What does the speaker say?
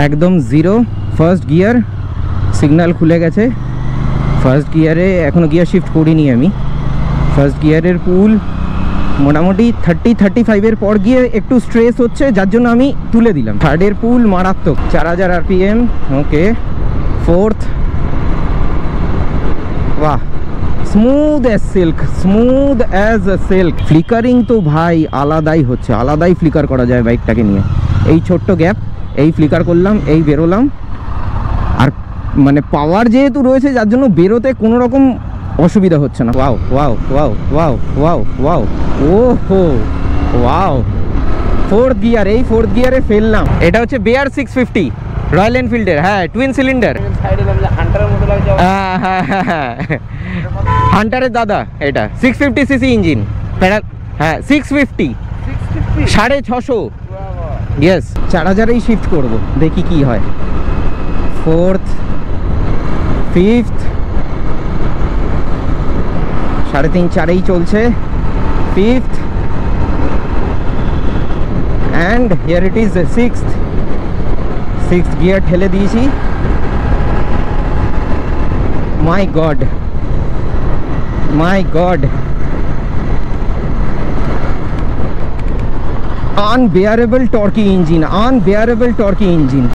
একদম zero. First gear, signal খুলে গেছে। ফার্স্ট গিয়ারে এখনও গিয়ার শিফট করিনি আমি। ফার্স্ট গিয়ারের পুল মোটামুটি 30-35-এর পর গিয়ে একটু স্ট্রেস হচ্ছে, যার জন্য আমি তুলে দিলাম। থার্ডের পুল মারাত্মক, 4000 RPM। ওকে, ফোর্থ, বাহ, smooth as silk, smooth as silk. Flickering তো ভাই আলাদাই হচ্ছে, আলাদাই ফ্লিকার করা যায় বাইকটাকে নিয়ে। এই ছোট্ট গ্যাপ, এই ফ্লিকার করলাম, এই বেরোলাম। আর মানে পাওয়ার যেহেতু রয়েছে, যার জন্য বেরোতে কোনো রকম অসুবিধা হচ্ছে না। Wow wow wow wow wow wow, ওহো ওয়াও। ফোর্থ গিয়ার, এই ফোর্থ গিয়ারে ফেললাম। এটা হচ্ছে বেয়ার 650 রয়্যাল এনফিল্ডের, হ্যাঁ, টুইন সিলিন্ডার। হ্যাঁ হ্যাঁ হ্যাঁ, হান্টারের দাদা। এটা 650cc ইঞ্জিন, হ্যাঁ 650, 650। ইয়েস, 4000এই শিফট করব, দেখি কি হয়। ফোর্থ, ফিফথ, 3.5-4এই চলছে। Fifth, and here it is sixth. Sixth gear ঠেলে দিয়েছি। My god, my god, unbearable torquey engine, unbearable torquey engine.